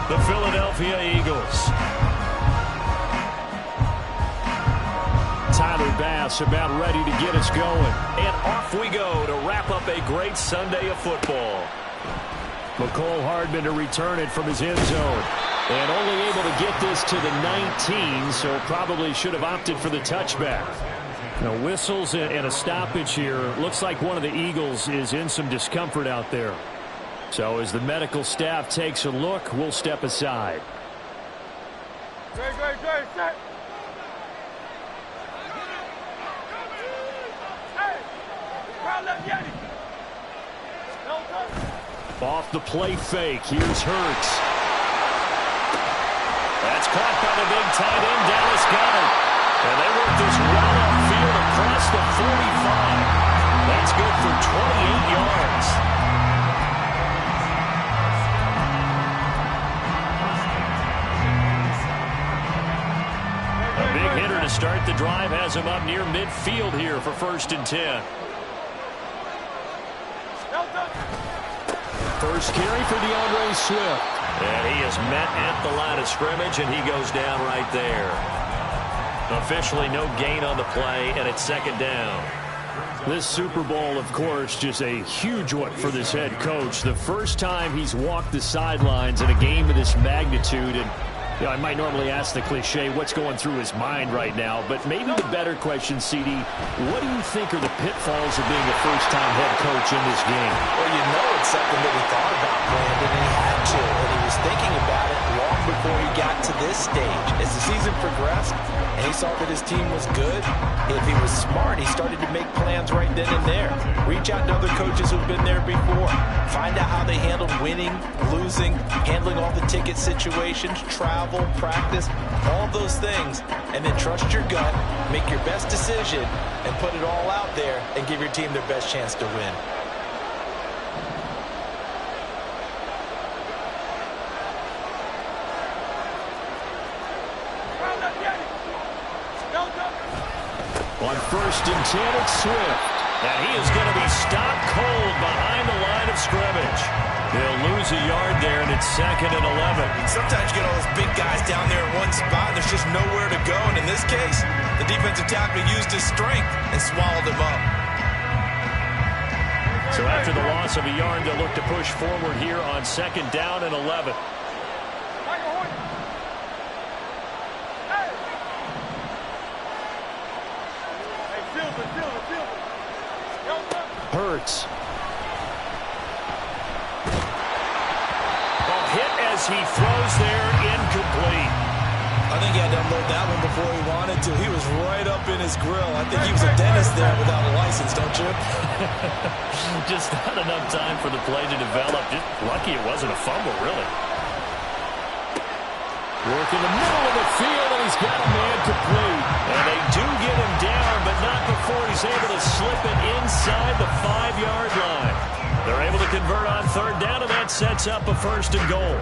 the Philadelphia Eagles. Tyler Bass about ready to get us going. And off we go to wrap up a great Sunday of football. McCole Hardman to return it from his end zone. And only able to get this to the 19, so probably should have opted for the touchback. Now, whistles and a stoppage here. Looks like one of the Eagles is in some discomfort out there. So as the medical staff takes a look, we'll step aside. Off the play fake, here's Hurts. That's caught by the big tight end, Dallas Goedert. And they work this well upfield across the 45. That's good for 28 yards. A big hitter to start the drive has him up near midfield here for 1st and 10. First carry for DeAndre Swift. And he is met at the line of scrimmage, and he goes down right there. Officially no gain on the play, and it's 2nd down. This Super Bowl, of course, just a huge one for this head coach. The first time he's walked the sidelines in a game of this magnitude. And I might normally ask the cliche, what's going through his mind right now? But maybe the better question, CD, what do you think are the pitfalls of being a first-time head coach in this game? Well, you know it's something that he thought about, Brandon, and he had to. And he was thinking about it long before he got to this stage. As the season progressed, and he saw that his team was good, if he was smart, he started to make plans right then and there. Reach out to other coaches who've been there before. Find out how they handled winning, losing, handling all the ticket situations, travel, practice, all those things, and then trust your gut, make your best decision, and put it all out there and give your team their best chance to win. On 1st and 10, it's Swift. And he is going to be stopped cold behind the line of scrimmage. He'll lose a yard there, and it's 2nd and 11. Sometimes you get all those big guys down there in one spot, and there's just nowhere to go. And in this case, the defensive tackle used his strength and swallowed him up. So after the loss of a yard, they'll look to push forward here on 2nd down and 11. Hurts. Ball hit as he throws there, incomplete. I think he had to unload that one before he wanted to. He was right up in his grill. I think he was a dentist there without a license, don't you? Just not enough time for the play to develop. Just lucky it wasn't a fumble, really. Work in the middle of the field, and he's got a man complete. And they do get him down, but not before he's able to slip it inside the 5-yard line. They're able to convert on 3rd down, and that sets up a 1st and goal.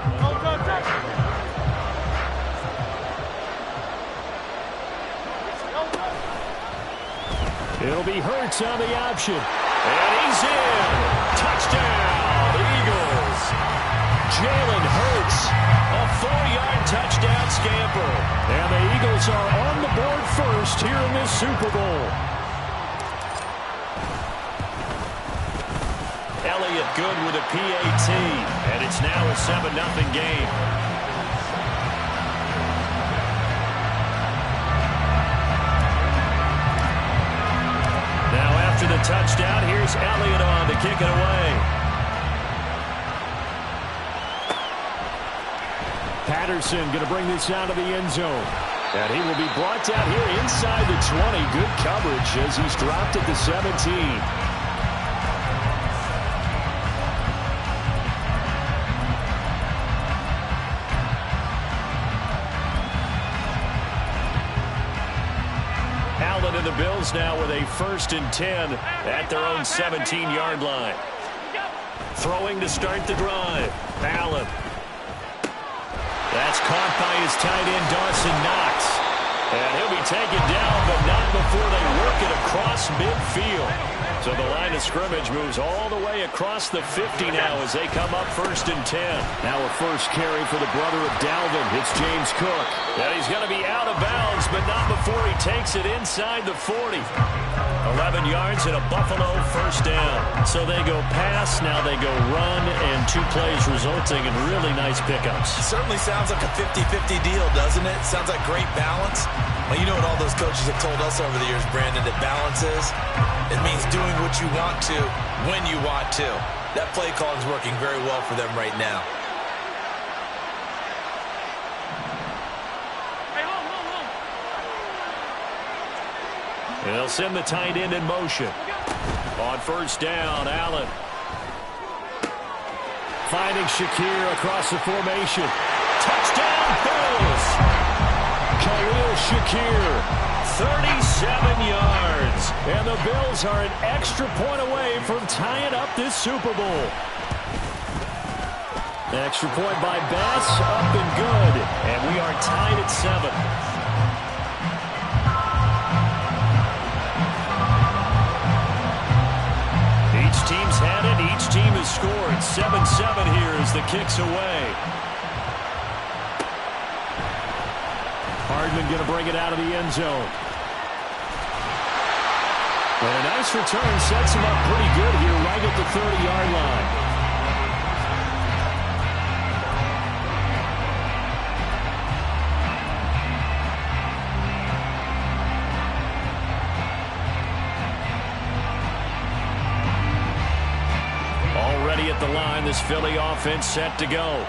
It'll be Hurts on the option. And he's in. Touchdown, Eagles. Jalen Hurts, a 4-yard touchdown scamper. And the Eagles are on the board first here in this Super Bowl. Elliott good with a PAT. And it's now a 7-0 game. Now after the touchdown, here's Elliott on to kick it away. Patterson going to bring this out of the end zone. And he will be brought down here inside the 20. Good coverage as he's dropped at the 17. Allen and the Bills now with a 1st and 10 at their own 17-yard line. Throwing to start the drive. Allen. That's caught by his tight end, Dawson Knox. And he'll be taken down, but not before they work it across midfield. So the line of scrimmage moves all the way across the 50 now as they come up 1st and 10. Now a first carry for the brother of Dalvin. It's James Cook. And he's going to be out of bounds, but not before he takes it inside the 40. 11 yards and a Buffalo first down. So they go pass, now they go run, and 2 plays resulting in really nice pickups. Certainly sounds like a 50-50 deal, doesn't it? Sounds like great balance. Well, you know what all those coaches have told us over the years, Brandon, that balance is? It means doing what you want to, when you want to. That play call is working very well for them right now. They'll send the tight end in motion. On first down, Allen. Finding Shakir across the formation. Touchdown, Bills! Khalil Shakir. 37 yards. And the Bills are an extra point away from tying up this Super Bowl. Extra point by Bass, up and good. And we are tied at 7. Each team's had it. Each team has scored. 7-7 here as the kick's away. Hardman going to bring it out of the end zone. And a nice return sets him up pretty good here right at the 30-yard line. Already at the line, this Philly offense set to go.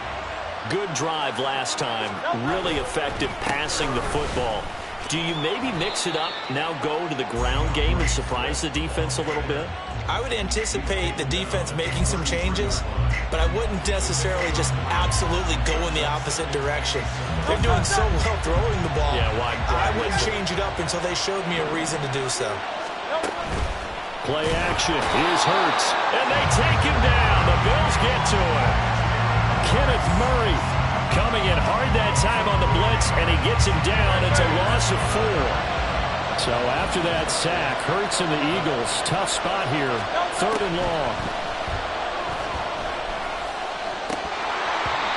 Good drive last time. Really effective passing the football. Do you maybe mix it up, now go to the ground game and surprise the defense a little bit? I would anticipate the defense making some changes, but I wouldn't necessarily just absolutely go in the opposite direction. They're doing so well throwing the ball. Yeah, why I wouldn't change it up until they showed me a reason to do so. Play action. Here's Hurts. And they take him down. The Bills get to him. Kenneth Murray coming in hard that time on the blitz, and he gets him down. It's a loss of 4. So after that sack, Hurts and the Eagles, tough spot here. 3rd and long.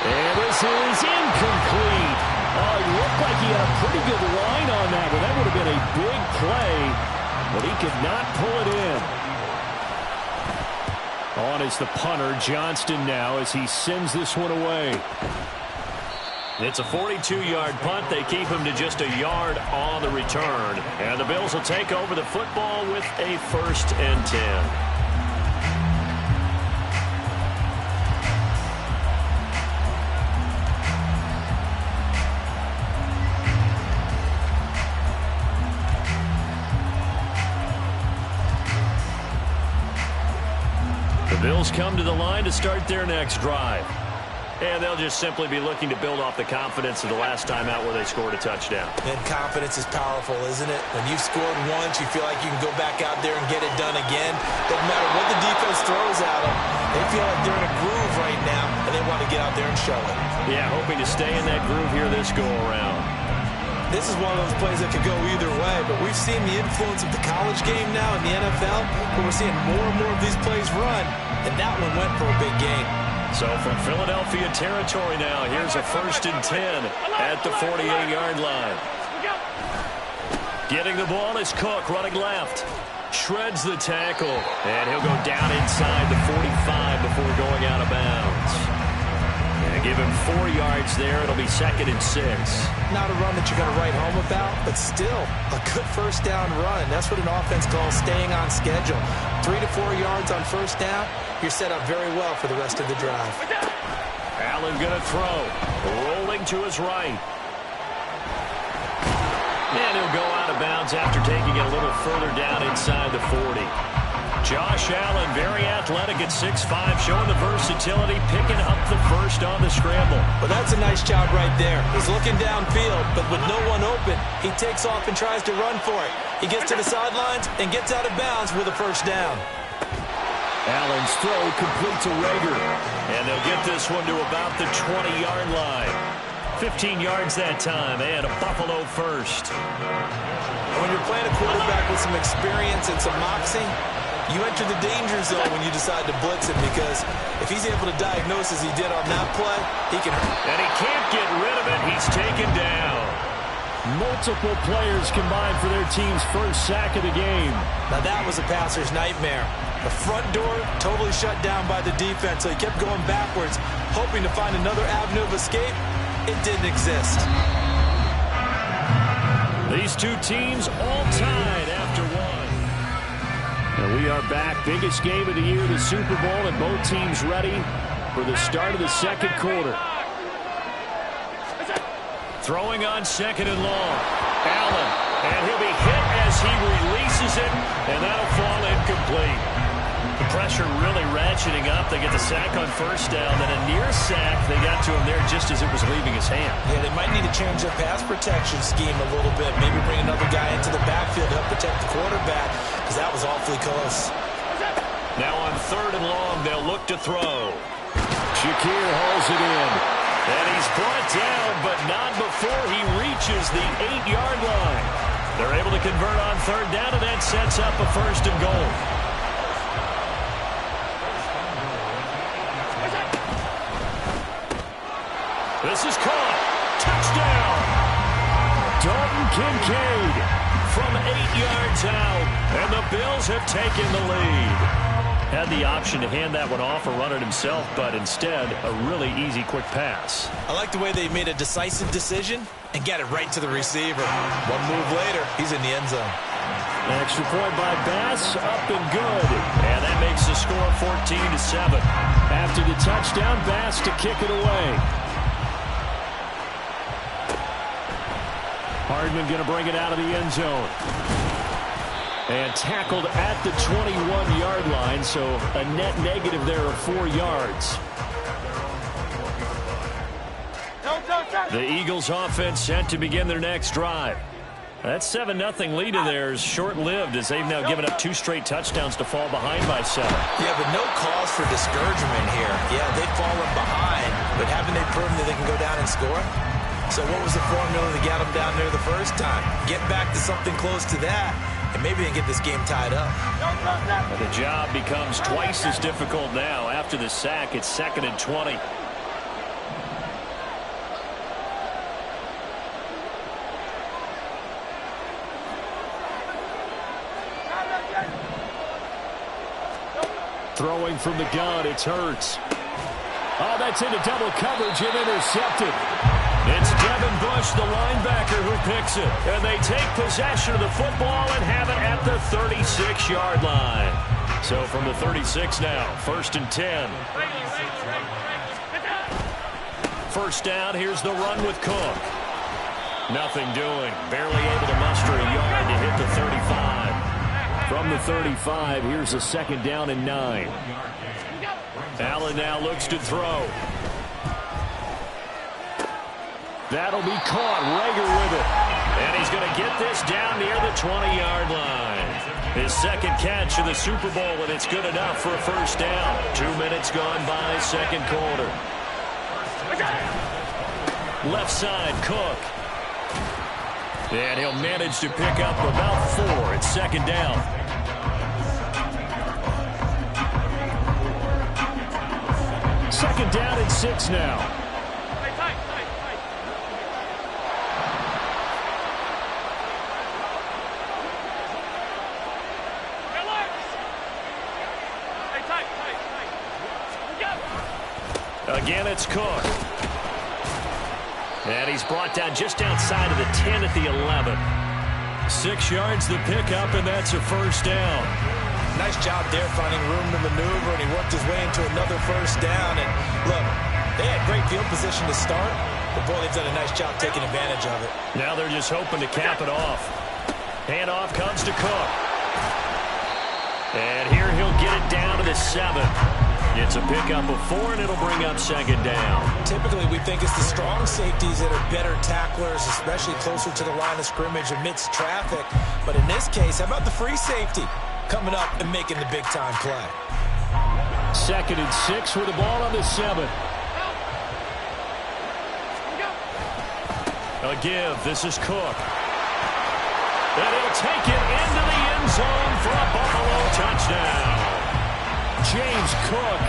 And this is incomplete. Oh, it looked like he had a pretty good line on that one. That would have been a big play, but he could not pull it in. On is the punter, Johnston now, as he sends this one away. It's a 42-yard punt. They keep him to just a yard on the return. And the Bills will take over the football with a 1st and 10. The Bills come to the line to start their next drive. And they'll just simply be looking to build off the confidence of the last time out where they scored a touchdown. And confidence is powerful, isn't it? When you've scored once, you feel like you can go back out there and get it done again. Doesn't matter what the defense throws at them. They feel like they're in a groove right now, and they want to get out there and show it. Yeah, hoping to stay in that groove here this go-around. This is one of those plays that could go either way, but we've seen the influence of the college game now in the NFL, but we're seeing more and more of these plays run, and that one went for a big gain. So from Philadelphia territory now, here's a 1st and 10 at the 48-yard line. Getting the ball is Cook running left. Shreds the tackle, and he'll go down inside the 45 before going out of bounds. And give him 4 yards there. It'll be 2nd and 6. Not a run that you're going to write home about, but still a good first down run. That's what an offense calls staying on schedule. 3 to 4 yards on first down. You're set up very well for the rest of the drive. Allen going to throw. Rolling to his right. And he'll go out of bounds after taking it a little further down inside the 40. Josh Allen, very athletic at 6'5", showing the versatility, picking up the first on the scramble. Well, that's a nice job right there. He's looking downfield, but with no one open, he takes off and tries to run for it. He gets to the sidelines and gets out of bounds with a first down. Allen's throw complete to Rager. And they'll get this one to about the 20-yard line. 15 yards that time, and a Buffalo first. When you're playing a quarterback with some experience and some moxie, you enter the danger zone when you decide to blitz him, because if he's able to diagnose as he did on that play, he can hurt. And he can't get rid of it. He's taken down. Multiple players combined for their team's first sack of the game. Now that was a passer's nightmare. The front door totally shut down by the defense, so he kept going backwards, hoping to find another avenue of escape. It didn't exist. These two teams all tied after one. And we are back. Biggest game of the year, the Super Bowl, and both teams ready for the start of the second quarter. Throwing on second and long. Allen, and he'll be hit as he releases it, and that'll fall incomplete. The pressure really ratcheting up. They get the sack on first down, then a near sack. They got to him there just as it was leaving his hand. Yeah, they might need to change their pass protection scheme a little bit. Maybe bring another guy into the backfield to help protect the quarterback, because that was awfully close. Now on third and long, they'll look to throw. Shakir hauls it in. And he's brought down, but not before he reaches the 8-yard line. They're able to convert on third down, and that sets up a first and goal. This is caught. Touchdown. Dalton Kincaid From 8 yards out, and the Bills have taken the lead. Had the option to hand that one off or run it himself, but instead, a really easy, quick pass. I like the way they made a decisive decision and got it right to the receiver. One move later, he's in the end zone. An extra point by Bass, up and good. And that makes the score 14-7. After the touchdown, Bass to kick it away. Hardman going to bring it out of the end zone. And tackled at the 21-yard line, so a net negative there of 4 yards. The Eagles offense set to begin their next drive. That 7-0 lead of theirs short-lived, as they've now given up 2 straight touchdowns to fall behind by 7. Yeah, but no cause for discouragement here. Yeah, they've fallen behind, but haven't they proven that they can go down and score? So what was the formula to get them down there the first time? Get back to something close to that, and maybe they get this game tied up. The job becomes twice as difficult now. After the sack, it's 2nd and 20. Throwing from the gun, it's Hurts. Oh, that's into double coverage and intercepted. It's Devin Bush, the linebacker, who picks it. And they take possession of the football and have it at the 36-yard line. So from the 36 now, 1st and 10. First down, here's the run with Cook. Nothing doing. Barely able to muster a yard to hit the 35. From the 35, here's a 2nd down and 9. Allen now looks to throw. That'll be caught. Rager with it. And he's going to get this down near the 20-yard line. His 2nd catch of the Super Bowl, and it's good enough for a first down. 2 minutes gone by, 2nd quarter. Left side, Cook. And he'll manage to pick up about 4. It's 2nd down. Second down and 6 now. Again, it's Cook. And he's brought down just outside of the 10 at the 11. 6 yards the pickup, and that's a first down. Nice job there finding room to maneuver, and he worked his way into another first down. And look, they had great field position to start, but boy, they've done a nice job taking advantage of it. Now they're just hoping to cap it off. Handoff comes to Cook. And here he'll get it down to the 7. It's a pickup of 4, and it'll bring up 2nd down. Typically, we think it's the strong safeties that are better tacklers, especially closer to the line of scrimmage amidst traffic. But in this case, how about the free safety coming up and making the big-time play? 2nd and 6 with the ball on the 7. A give. This is Cook. And he'll take it into the end zone for a Buffalo touchdown. James Cook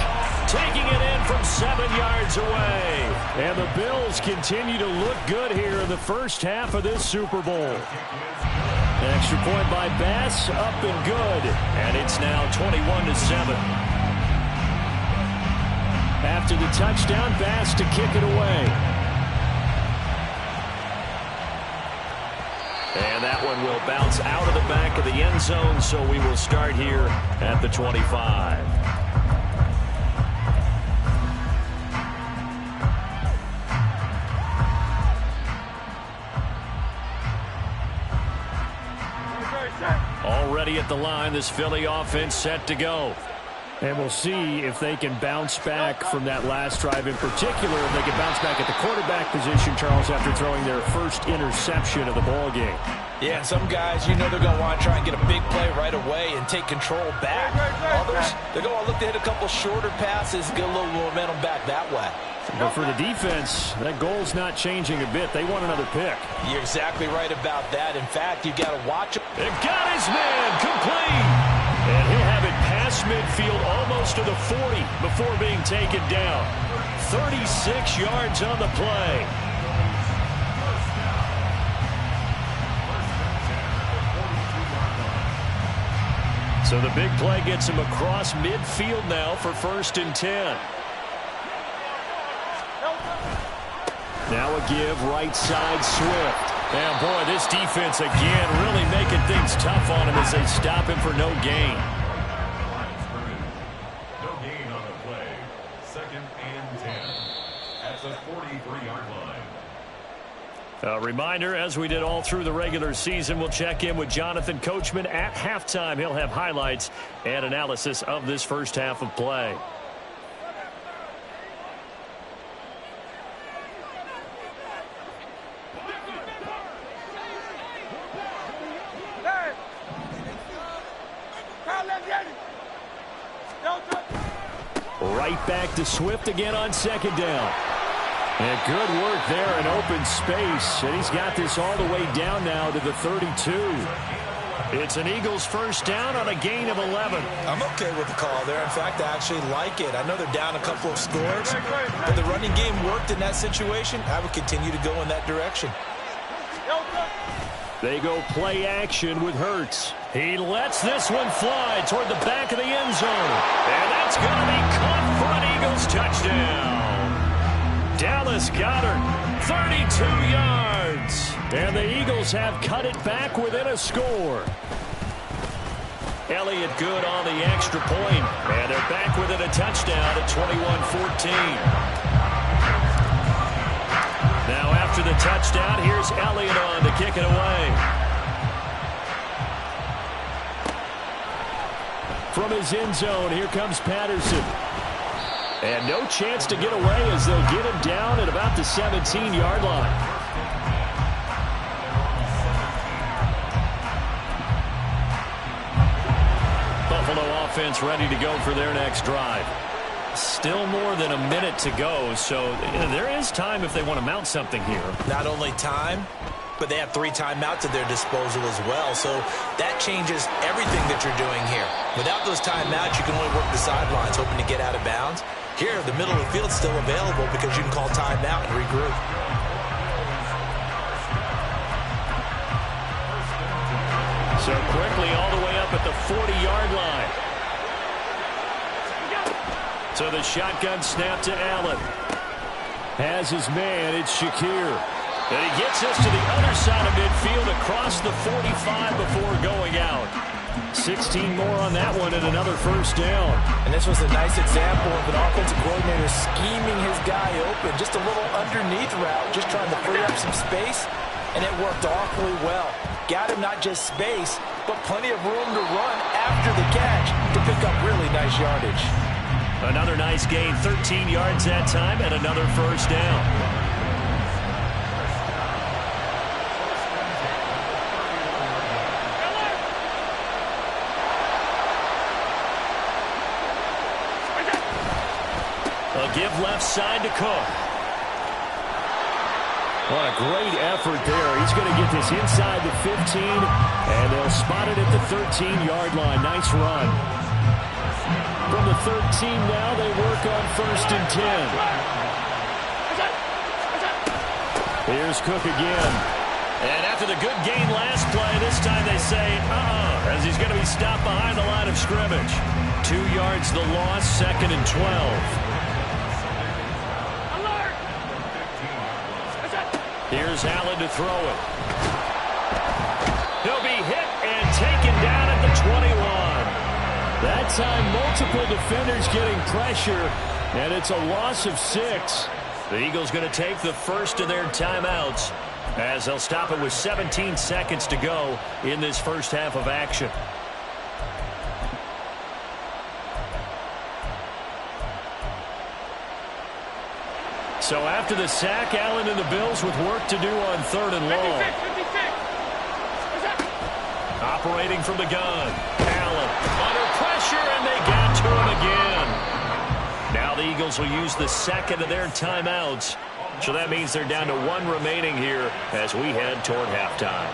taking it in from 7 yards away. And the Bills continue to look good here in the first half of this Super Bowl. An extra point by Bass, up and good. And it's now 21-7. After the touchdown, Bass to kick it away. And that one will bounce out of the back of the end zone, so we will start here at the 25. Already at the line, this Philly offense set to go. And we'll see if they can bounce back from that last drive in particular. If they can bounce back at the quarterback position, Charles, after throwing their first interception of the ball game. Yeah, some guys, you know they're going to want to try and get a big play right away and take control back. Others, they're going to look to hit a couple shorter passes, get a little momentum back that way. But for the defense, that goal's not changing a bit. They want another pick. You're exactly right about that. In fact, you've got to watch him. It got his man complete. And he'll have it past midfield almost to the 40 before being taken down. 36 yards on the play. So the big play gets him across midfield now for 1st and 10. Now a give, right side, Swift. And boy, this defense again really making things tough on him as they stop him for no gain. No gain on the play. 2nd and 10 at the 43-yard line. A reminder, as we did all through the regular season, we'll check in with Jonathan Coachman at halftime. He'll have highlights and analysis of this first half of play. Right back to Swift again on 2nd down. And good work there in open space. And he's got this all the way down now to the 32. It's an Eagles first down on a gain of 11. I'm okay with the call there. In fact, I actually like it. I know they're down a couple of scores, but the running game worked in that situation. I would continue to go in that direction. They go play action with Hurts. He lets this one fly toward the back of the end zone. And that's going to be caught for an Eagles touchdown. Dallas Goedert, 32 yards. And the Eagles have cut it back within a score. Elliott good on the extra point. And they're back within a touchdown at 21-14. Now after the touchdown, here's Elliott on to kick it away. From his end zone, here comes Patterson. And no chance to get away as they'll get him down at about the 17-yard line. Buffalo offense ready to go for their next drive. Still more than a minute to go, so there is time if they want to mount something here. Not only time, but they have 3 timeouts at their disposal as well, so that changes everything that you're doing here. Without those timeouts, you can only work the sidelines, hoping to get out of bounds. Here, the middle of the field's still available because you can call timeout and regroup. So quickly all the way up at the 40-yard line. So the shotgun snap to Allen. Has his man, it's Shakir. And he gets us to the other side of midfield across the 45 before going out. 16 more on that one and another first down. And this was a nice example of an offensive coordinator scheming his guy open. Just a little underneath route, just trying to free up some space. And it worked awfully well. Got him not just space, but plenty of room to run after the catch to pick up really nice yardage. Another nice gain, 13 yards that time, and another first down. A give left side to Cook. What a great effort there. He's going to get this inside the 15, and they'll spot it at the 13-yard line. Nice run. From the 13 now, they work on 1st and 10. Here's Cook again. And after the good gain last play, this time they say, as he's going to be stopped behind the line of scrimmage. 2 yards the loss, 2nd and 12. Here's Allen to throw it. He'll be hit and taken down at the 21. That time, multiple defenders getting pressure, and it's a loss of 6. The Eagles going to take the first of their timeouts as they'll stop it with 17 seconds to go in this first half of action. So after the sack, Allen and the Bills with work to do on 3rd and long. 56. Operating from the gun. Allen under pressure, and they got to him again. Now the Eagles will use the second of their timeouts. So that means they're down to 1 remaining here as we head toward halftime.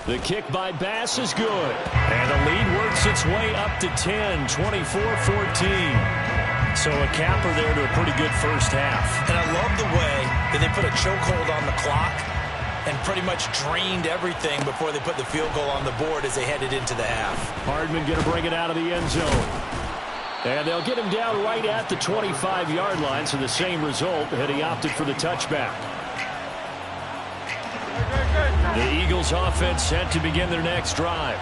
The kick by Bass is good. And the lead works its way up to 10, 24-14. So a capper there to a pretty good first half. And I love the way that they put a chokehold on the clock and pretty much drained everything before they put the field goal on the board as they headed into the half. Hardman going to bring it out of the end zone. And they'll get him down right at the 25-yard line, so the same result, had he opted for the touchback. The Eagles offense set to begin their next drive.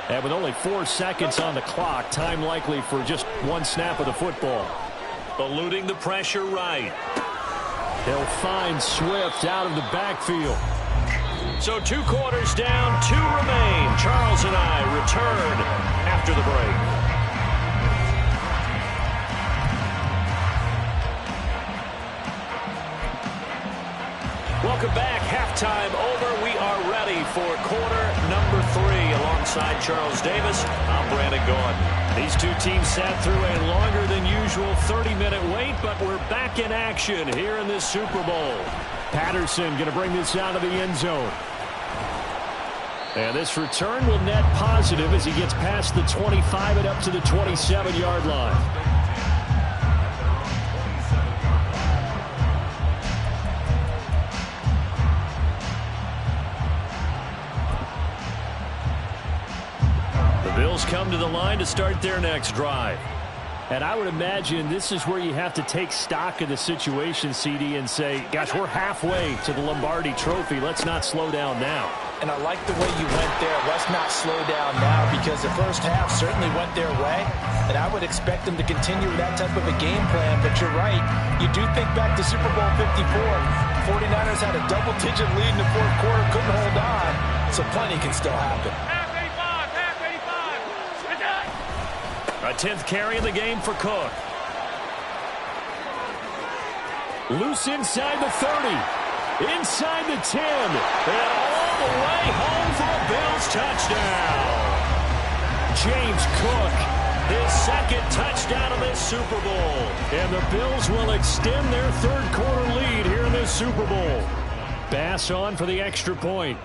And with only 4 seconds on the clock, time likely for just 1 snap of the football. Eluding the pressure right. They'll find Swift out of the backfield. So 2 quarters down, 2 remain. Charles and I return after the break. Welcome back. Halftime over. We are ready for quarter number 3. Alongside Charles Davis, I'm Brandon Gaudin. These 2 teams sat through a longer than usual 30-minute wait, but we're back in action here in this Super Bowl. Patterson going to bring this out of the end zone. And this return will net positive as he gets past the 25 and up to the 27-yard line. Bills come to the line to start their next drive. And I would imagine this is where you have to take stock of the situation, CD, and say, gosh, we're halfway to the Lombardi Trophy. Let's not slow down now. And I like the way you went there. Let's not slow down now, because the first half certainly went their way. And I would expect them to continue with that type of a game plan. But you're right. You do think back to Super Bowl 54. 49ers had a double-digit lead in the 4th quarter, couldn't hold on. So plenty can still happen. A 10th carry in the game for Cook. Loose inside the 30. Inside the 10. And all the way home for a Bills touchdown. James Cook. His 2nd touchdown of this Super Bowl. And the Bills will extend their 3rd quarter lead here in this Super Bowl. Bass on for the extra point.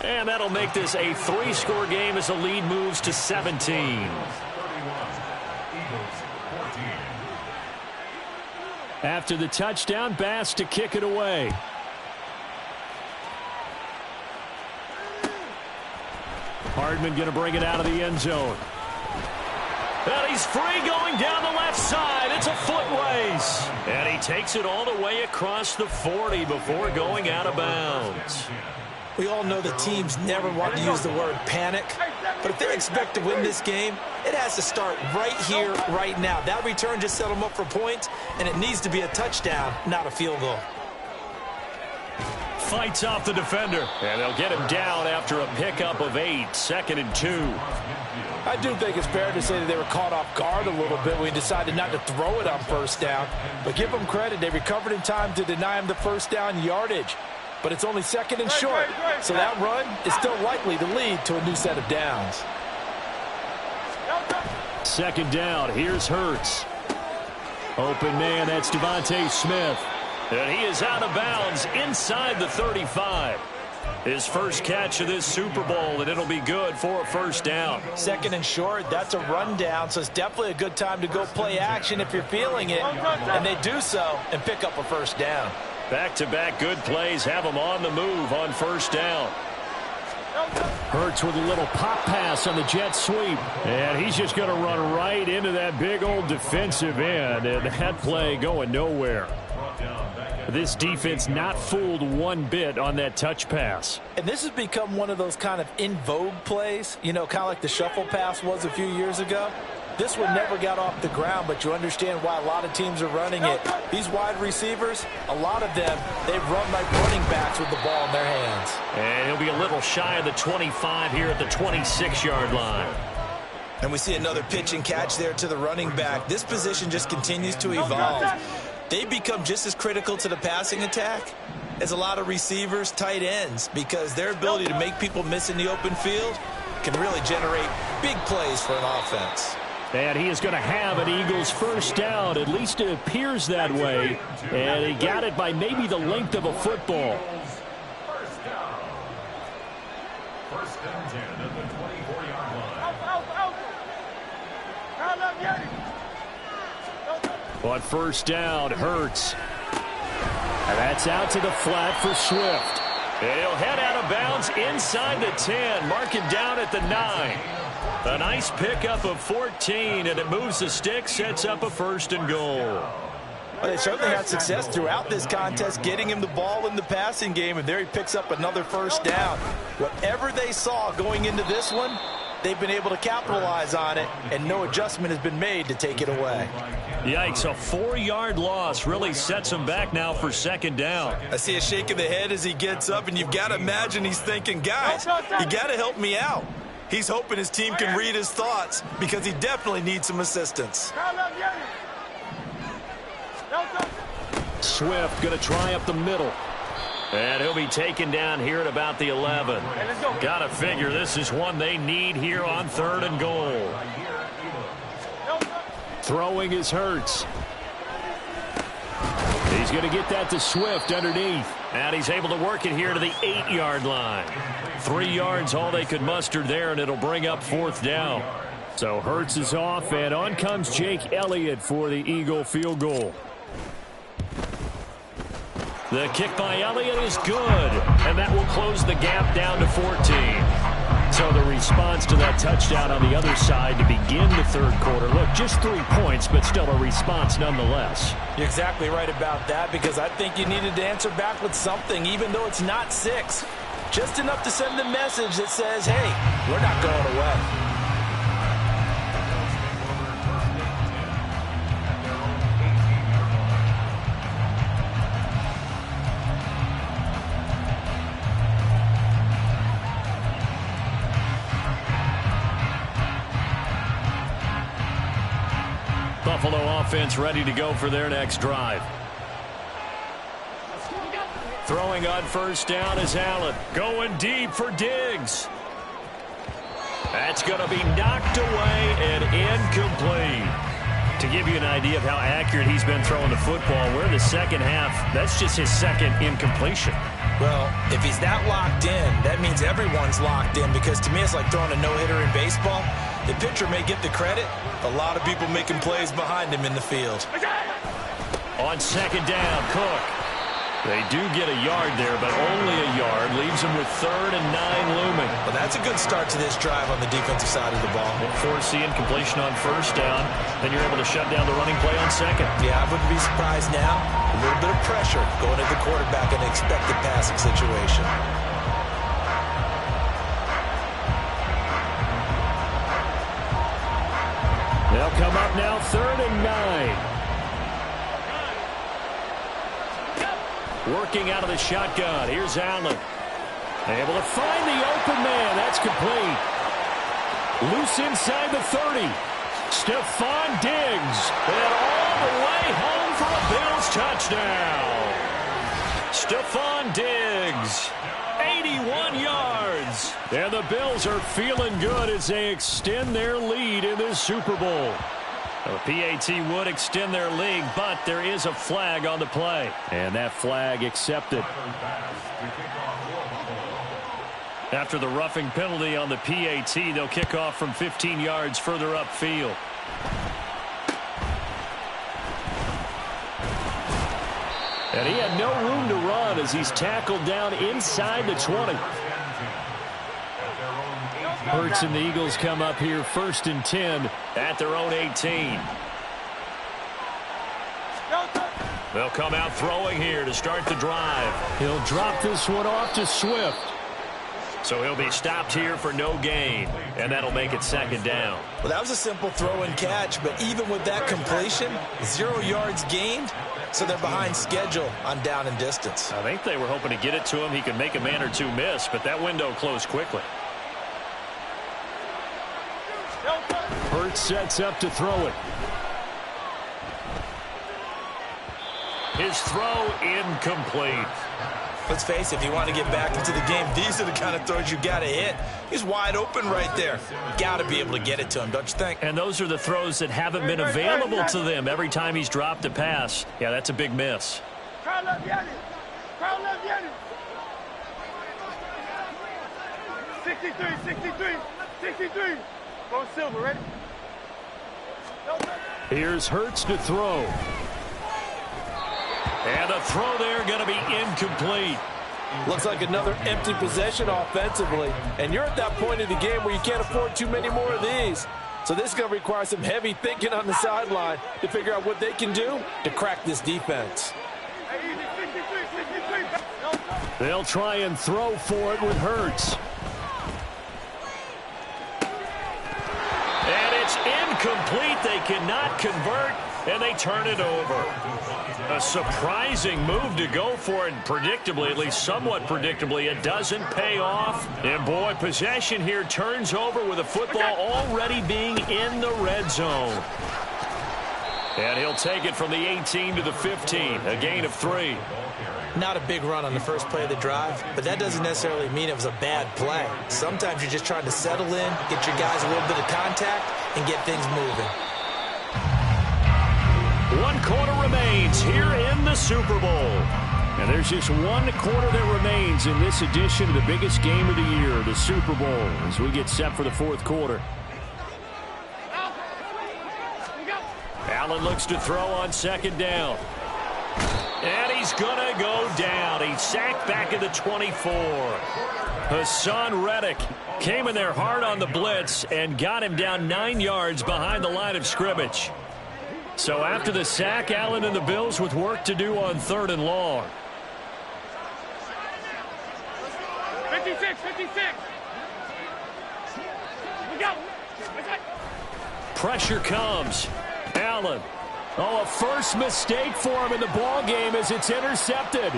And that'll make this a 3-score game as the lead moves to 17. After the touchdown, Bass to kick it away. Hardman going to bring it out of the end zone. And he's free going down the left side. It's a foot race. And he takes it all the way across the 40 before going out of bounds. We all know the teams never want to use the word panic, but if they expect to win this game, it has to start right here, right now. That return just set them up for points, and it needs to be a touchdown, not a field goal. Fights off the defender, and they'll get him down after a pickup of 8, 2nd and 2. I do think it's fair to say that they were caught off guard a little bit when we decided not to throw it on 1st down, but give them credit. They recovered in time to deny him the 1st down yardage. But it's only 2nd and short, so that run is still likely to lead to a new set of downs. 2nd down, here's Hurts. Open man, that's Devontae Smith. And he is out of bounds inside the 35. His first catch of this Super Bowl, and it'll be good for a first down. Second and short, that's a rundown, so it's definitely a good time to go play action if you're feeling it. And they do so and pick up a first down. Back-to-back good plays have them on the move on first down. Hurts with a little pop pass on the jet sweep. And he's just going to run right into that big old defensive end. And that play going nowhere. This defense not fooled one bit on that touch pass. And this has become one of those kind of in vogue plays, you know, kind of like the shuffle pass was a few years ago. This one never got off the ground, but you understand why a lot of teams are running it. These wide receivers, a lot of them, they run like running backs with the ball in their hands. And he'll be a little shy of the 25 here at the 26-yard line. And we see another pitch and catch there to the running back. This position just continues to evolve. They've become just as critical to the passing attack as a lot of receivers, tight ends, because their ability to make people miss in the open field can really generate big plays for an offense. And he is going to have an Eagles first down. At least it appears that way. And he got it by maybe the length of a football. First down. First and 10 at the 24-yard line. On first down, Hurts. And that's out to the flat for Swift. And he'll head out of bounds inside the 10. Mark him down at the 9. A nice pickup of 14, and it moves the stick, sets up a first and goal. Well, they certainly had success throughout this contest, getting him the ball in the passing game, and there he picks up another first down. Whatever they saw going into this one, they've been able to capitalize on it, and no adjustment has been made to take it away. Yikes, a 4-yard loss really sets him back now for second down. I see a shake of the head as he gets up, and you've got to imagine he's thinking, guys, you got to help me out. He's hoping his team can read his thoughts because he definitely needs some assistance. Swift going to try up the middle. And he'll be taken down here at about the 11. Got to figure this is one they need here on third and goal. Throwing is Hurts. He's going to get that to Swift underneath. And he's able to work it here to the 8-yard line. 3 yards all they could muster there, and it'll bring up fourth down. So Hurts is off, and on comes Jake Elliott for the Eagle field goal. The kick by Elliott is good, and that will close the gap down to 14. So the response to that touchdown on the other side to begin the third quarter. Look, just 3 points, but still a response nonetheless. You're exactly right about that, because I think you needed to answer back with something, even though it's not 6. Just enough to send a message that says, hey, we're not going away. Buffalo offense ready to go for their next drive. Throwing on first down is Allen. Going deep for Diggs. That's going to be knocked away and incomplete. To give you an idea of how accurate he's been throwing the football, we're in the second half. That's just his second incompletion. Well, if he's that locked in, that means everyone's locked in, because to me it's like throwing a no-hitter in baseball. The pitcher may get the credit. A lot of people making plays behind him in the field. On second down, Cook. They do get a yard there, but only a yard. Leaves them with 3rd and 9 looming. Well, that's a good start to this drive on the defensive side of the ball. Force the incompletion on first down. Then you're able to shut down the running play on second. Yeah, I wouldn't be surprised now. A little bit of pressure going at the quarterback in an expected passing situation. They'll come up now 3rd and 9. Working out of the shotgun. Here's Allen. Able to find the open man. That's complete. Loose inside the 30. Stephon Diggs. And all the way home for a Bills touchdown. Stephon Diggs. 81 yards. And the Bills are feeling good as they extend their lead in this Super Bowl. Well, the PAT would extend their lead, but there is a flag on the play. And that flag accepted. After the roughing penalty on the PAT, they'll kick off from 15 yards further upfield. And he had no room to run as he's tackled down inside the 20. Hurts and the Eagles come up here 1st and 10 at their own 18. They'll come out throwing here to start the drive. He'll drop this one off to Swift. So he'll be stopped here for no gain, and that'll make it 2nd down. Well, that was a simple throw and catch, but even with that completion, 0 yards gained, so they're behind schedule on down and distance. I think they were hoping to get it to him. He could make a man or two miss, but that window closed quickly. Hurts sets up to throw it. His throw incomplete. Let's face it, if you want to get back into the game, these are the kind of throws you got to hit. He's wide open right there. Got to be able to get it to him, don't you think? And those are the throws that haven't been available to them every time he's dropped a pass. Yeah, that's a big miss. Crowd love Yanni. Crowd love Yanni. 63. Go Silver, ready? Here's Hurts to throw. And the throw there going to be incomplete. Looks like another empty possession offensively. And you're at that point in the game where you can't afford too many more of these. So this is going to require some heavy thinking on the sideline to figure out what they can do to crack this defense. They'll try and throw for it with Hurts. And it's incomplete. They cannot convert, and they turn it over. A surprising move to go for it, predictably, at least somewhat predictably. It doesn't pay off. And, boy, possession here turns over with the football already being in the red zone. And he'll take it from the 18 to the 15, a gain of 3. Not a big run on the first play of the drive, but that doesn't necessarily mean it was a bad play. Sometimes you're just trying to settle in, get your guys a little bit of contact, and get things moving. 1 quarter remains here in the Super Bowl. And there's just 1 quarter that remains in this edition of the biggest game of the year, the Super Bowl, as we get set for the 4th quarter. Allen looks to throw on 2nd down. And he's going to go down. He's sacked back at the 24. Hassan Reddick came in there hard on the blitz and got him down 9 yards behind the line of scrimmage. So after the sack, Allen and the Bills with work to do on 3rd and long. 56. We go. Pressure comes. Allen. Oh, a first mistake for him in the ball game as it's intercepted. And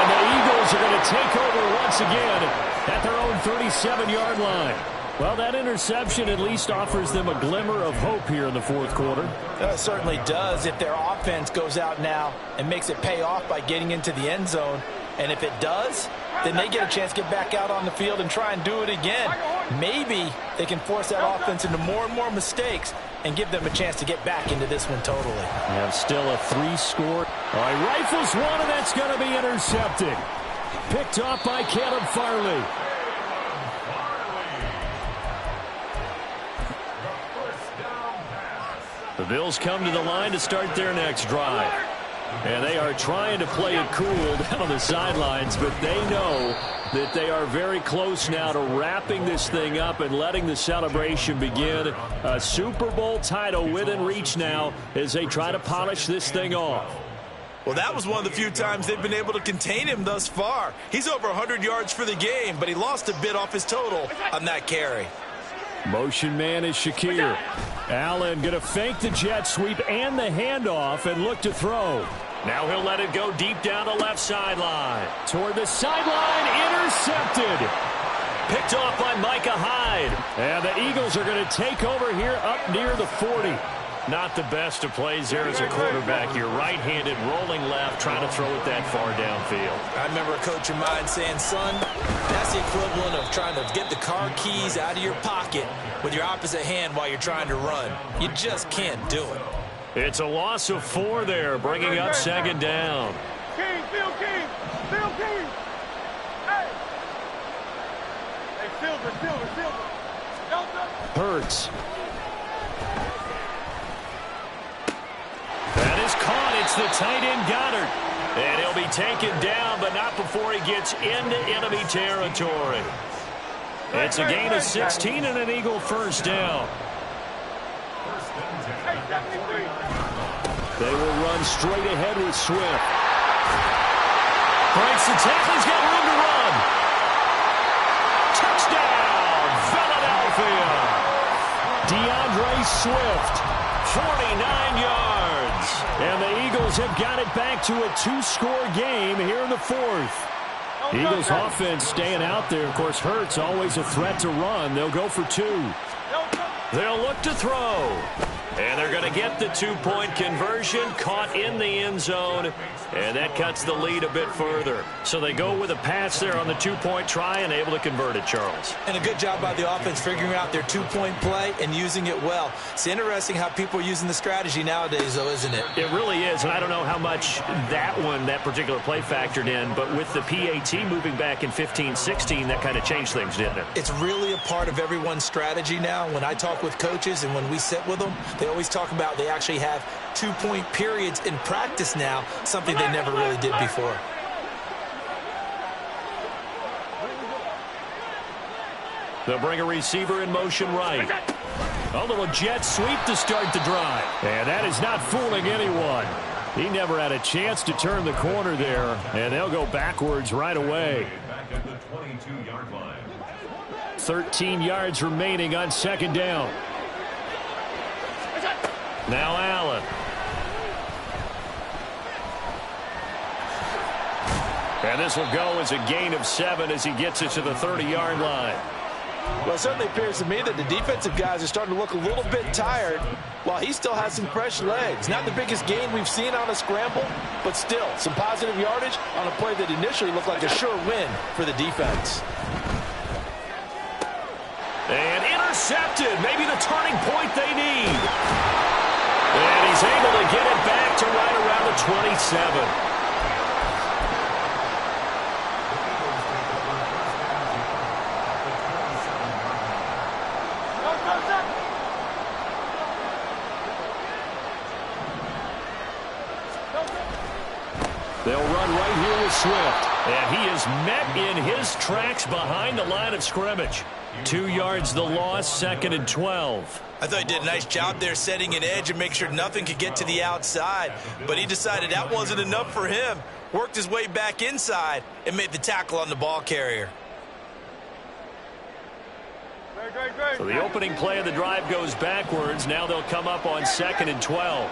the Eagles are going to take over once again at their own 37-yard line. Well, that interception at least offers them a glimmer of hope here in the 4th quarter. It certainly does if their offense goes out now and makes it pay off by getting into the end zone. And if it does, then they get a chance to get back out on the field and try and do it again. Maybe they can force that offense into more and more mistakes and give them a chance to get back into this one totally. Yeah, still a 3-score. All right, rifles one, and that's going to be intercepted. Picked off by Caleb Farley. The Bills come to the line to start their next drive. And they are trying to play it cool down on the sidelines, but they know that they are very close now to wrapping this thing up and letting the celebration begin. A Super Bowl title within reach now as they try to polish this thing off. Well, that was one of the few times they've been able to contain him thus far. He's over 100 yards for the game, but he lost a bit off his total on that carry. Motion man is Shakir. Allen going to fake the jet sweep and the handoff and look to throw. Now he'll let it go deep down the left sideline. Toward the sideline, intercepted. Picked off by Micah Hyde. And the Eagles are going to take over here up near the 40. Not the best of plays there as a quarterback. You're right-handed, rolling left, trying to throw it that far downfield. I remember a coach of mine saying, son, That's the equivalent of trying to get the car keys out of your pocket with your opposite hand while you're trying to run. You just can't do it. It's a loss of 4 there, bringing up second down. King, Phil King, Phil King. Hey. Hey, Silver. Hurts. That is caught. It's the tight end Goddard. And he'll be taken down, but not before he gets into enemy territory. It's a gain of 16 and an Eagle first down. They will run straight ahead with Swift. Breaks the tackle. He's got room to run. Touchdown, Philadelphia. DeAndre Swift, 49 yards. And the Eagles have got it back to a 2-score game here in the 4th. Eagles offense staying out there. Of course, Hurts always a threat to run. They'll go for 2. They'll look to throw. And they're going to get the 2-point conversion, caught in the end zone, and that cuts the lead a bit further. So they go with a pass there on the 2-point try and able to convert it, Charles. And a good job by the offense figuring out their 2-point play and using it well. It's interesting how people are using the strategy nowadays, though, isn't it? It really is, and I don't know how much that particular play factored in, but with the PAT moving back in 15-16, that kind of changed things, didn't it? It's really a part of everyone's strategy now. When I talk with coaches and when we sit with them, they always talk about they actually have 2-point periods in practice now, something they never really did before. They'll bring a receiver in motion right. A little jet sweep to start the drive. And that is not fooling anyone. He never had a chance to turn the corner there, and they'll go backwards right away. Back at the 22-yard line. 13 yards remaining on second down. Now Allen. And this will go as a gain of 7 as he gets it to the 30-yard line. Well, it certainly appears to me that the defensive guys are starting to look a little bit tired while he still has some fresh legs. Not the biggest gain we've seen on a scramble, but still some positive yardage on a play that initially looked like a sure win for the defense. And intercepted. Maybe the turning point they need. And he's able to get it back to right around the 27. They'll run right here with Swift. And he is met in his tracks behind the line of scrimmage. 2 yards the loss, 2nd and 12. I thought he did a nice job there setting an edge and make sure nothing could get to the outside. But he decided that wasn't enough for him. Worked his way back inside and made the tackle on the ball carrier. So the opening play of the drive goes backwards. Now they'll come up on 2nd and 12.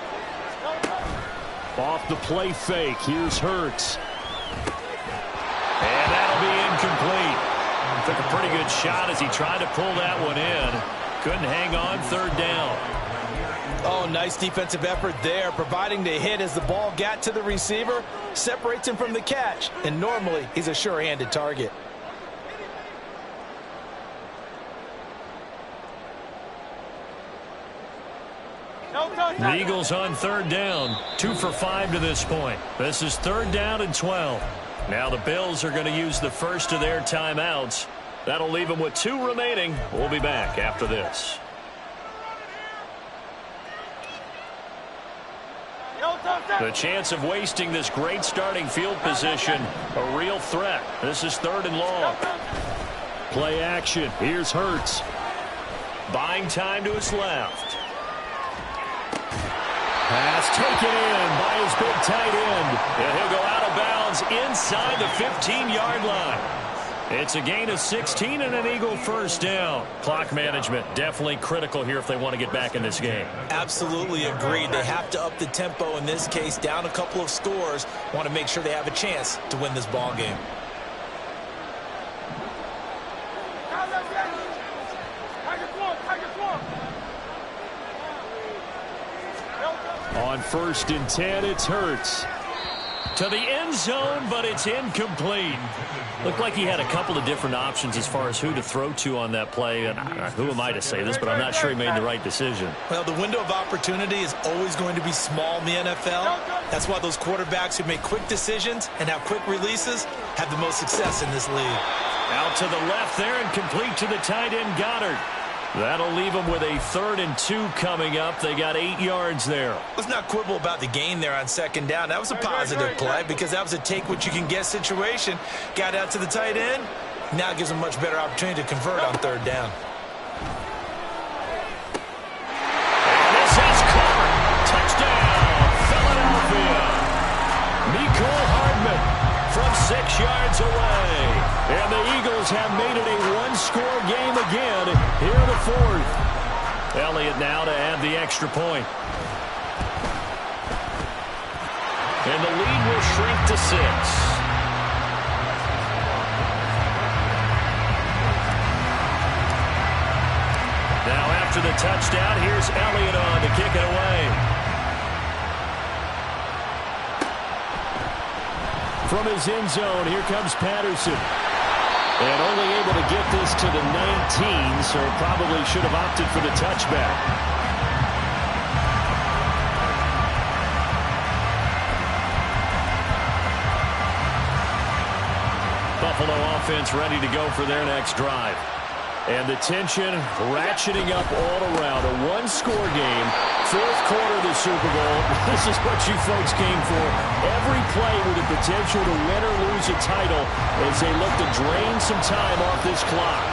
Off the play fake, here's Hurts. And that'll be incomplete. Took a pretty good shot as he tried to pull that one in. Couldn't hang on, 3rd down. Oh, nice defensive effort there, providing the hit as the ball got to the receiver, separates him from the catch, and normally he's a sure-handed target. The Eagles on 3rd down, 2 for 5 to this point. This is 3rd down and 12. Now the Bills are going to use the first of their timeouts. That'll leave them with 2 remaining. We'll be back after this. The chance of wasting this great starting field position, a real threat. This is 3rd and long. Play action. Here's Hurts. Buying time to his left. Pass taken in by his big tight end. And he'll go out of bounds inside the 15-yard line. It's a gain of 16 and an Eagle first down. Clock management definitely critical here if they want to get back in this game. Absolutely agreed. They have to up the tempo in this case, down a couple of scores. Want to make sure they have a chance to win this ball game. On 1st and 10, it's Hurts. To the end zone, but it's incomplete. Looked like he had a couple of different options as far as who to throw to on that play. And who am I to say this, but I'm not sure he made the right decision. Well, the window of opportunity is always going to be small in the NFL. That's why those quarterbacks who make quick decisions and have quick releases have the most success in this league. Out to the left there and complete to the tight end, Goddard. That'll leave them with a 3rd and 2 coming up. They got 8 yards there. Let's not quibble about the gain there on 2nd down. That was a positive play because that was a take-what-you-can-get situation. Got out to the tight end. Now gives them a much better opportunity to convert on 3rd down. And this is caught. Touchdown, Philadelphia. Mecole Hardman from 6 yards away. And the Eagles have made it a one-score game again here in the 4th. Elliott now to add the extra point. And the lead will shrink to 6. Now after the touchdown, here's Elliott on to kick it away. From his end zone, here comes Patterson. And only able to get this to the 19, so probably should have opted for the touchback. Buffalo offense ready to go for their next drive. And the tension ratcheting up all around. A one-score game, 4th quarter of the Super Bowl. This is what you folks came for. Every play with the potential to win or lose a title as they look to drain some time off this clock.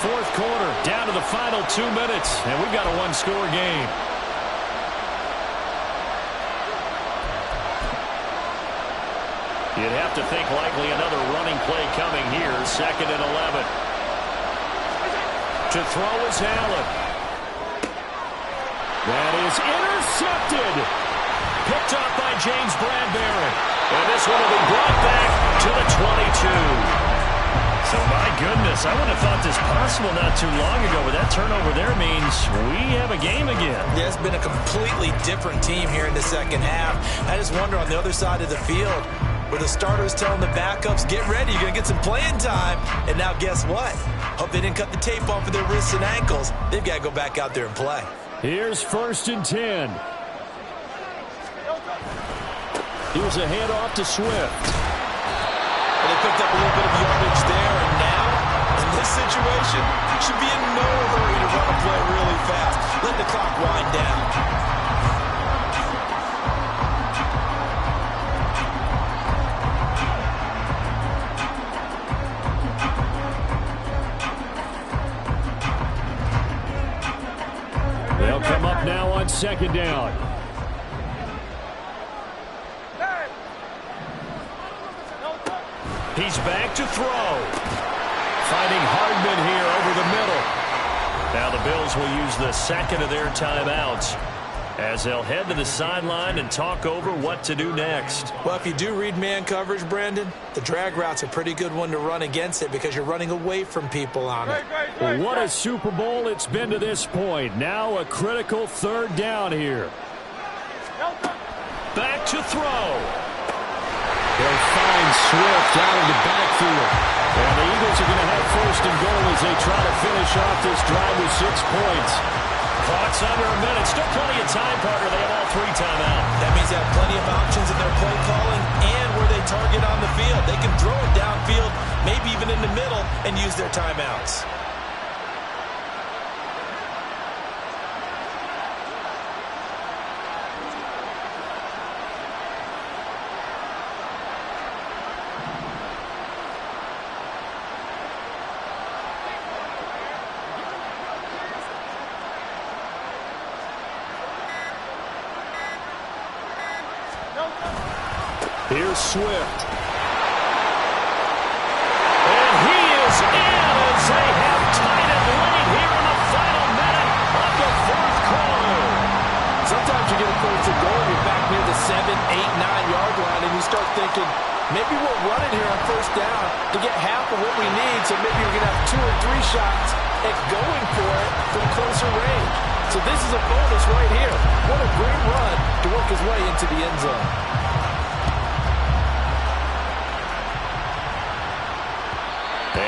4th quarter, down to the final 2 minutes, and we've got a one-score game. You'd have to think likely another running play coming here. 2nd and 11. To throw is Allen. That is intercepted. Picked up by James Bradbury. And this one will be brought back to the 22. So, my goodness, I wouldn't have thought this possible not too long ago, but that turnover there means we have a game again. Yeah, it's been a completely different team here in the 2nd half. I just wonder on the other side of the field, where the starters telling the backups, get ready, you're going to get some playing time. And now guess what? Hope they didn't cut the tape off of their wrists and ankles. They've got to go back out there and play. Here's 1st and 10. Here's a handoff to Swift. Well, they picked up a little bit of yardage there, and now, in this situation, should be in no hurry to run a play really fast. Let the clock wind down. They'll come up now on 2nd down. He's back to throw. Finding Hardman here over the middle. Now the Bills will use the 2nd of their timeouts as they'll head to the sideline and talk over what to do next. Well, if you do read man coverage, Brandon, the drag route's a pretty good one to run against it because you're running away from people on it. Well, what a Super Bowl it's been to this point. Now a critical 3rd down here. Back to throw. They'll find Swift out of the backfield. And the Eagles are going to have 1st and goal as they try to finish off this drive with 6 points. Clock's under a minute. Still plenty of time, partner. They have all 3 timeouts. That means they have plenty of options in their play calling and where they target on the field. They can throw it downfield, maybe even in the middle, and use their timeouts. Here's Swift. And he is in as they have tied it late here in the final minute of the 4th quarter. Sometimes you get a 1st and goal, you're back near the 7, 8, 9-yard line, and you start thinking, maybe we'll run it here on 1st down to get half of what we need, so maybe we're going to have 2 or 3 shots at going for it from closer range. So this is a bonus right here. What a great run to work his way into the end zone.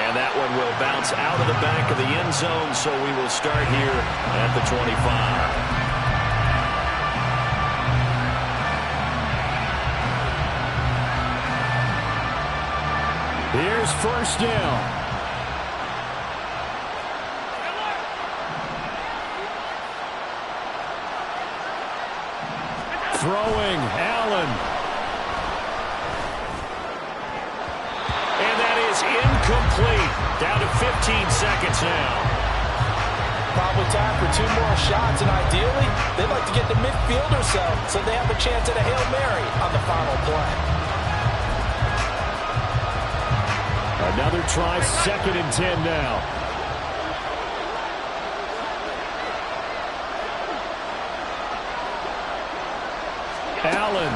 And that one will bounce out of the back of the end zone, so we will start here at the 25. Here's first down. Throwing, Allen. And that is incomplete. Down to 15 seconds now. Probably time for 2 more shots, and ideally, they'd like to get to midfield or so they have a chance at a Hail Mary on the final play. Another try, 2nd and 10 now. Allen.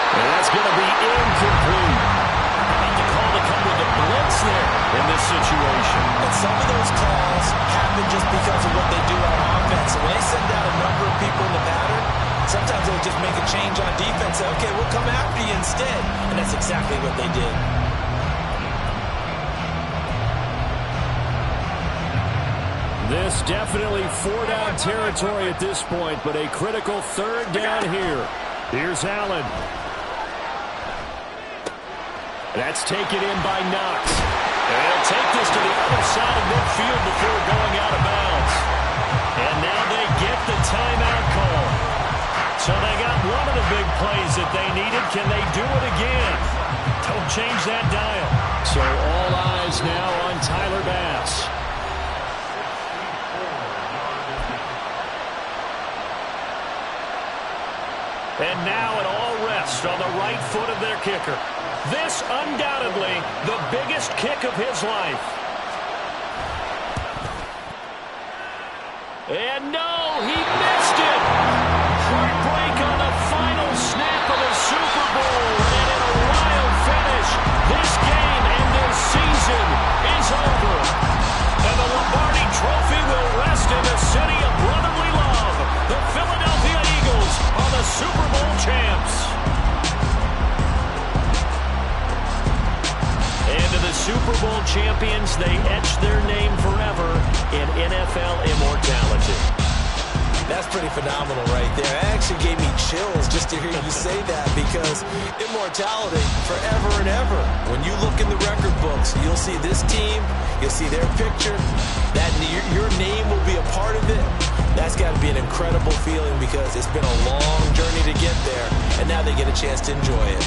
And that's going to be incomplete. The call to come with a blitz there in this situation. And some of those calls happen just because of what they do on offense. And when they send out a number of people in the pattern, sometimes they'll just make a change on defense. Say, okay, we'll come after you instead. And that's exactly what they did. This definitely 4-down territory at this point, but a critical 3rd down here. Here's Allen. That's taken in by Knox. And they'll take this to the other side of midfield before going out of bounds. And now they get the timeout call. So they got one of the big plays that they needed. Can they do it again? Don't change that dial. So all eyes now on Tyler Bass. And now it all rests on the right foot of their kicker. This undoubtedly the biggest kick of his life. And no, he missed it. Heartbreak on the final snap of the Super Bowl. And in a wild finish, this game and this season is over. And the Lombardi Trophy will rest in the city of brotherly love. The Philadelphia Eagles are the Super Bowl champs. And to the Super Bowl champions, they etch their name forever in NFL immortality. That's pretty phenomenal right there. It actually gave me chills just to hear you say that, because immortality forever and ever. When you look in the record books, you'll see this team, you'll see their picture, that your name will be a part of it. That's got to be an incredible feeling, because it's been a long journey to get there, and now they get a chance to enjoy it.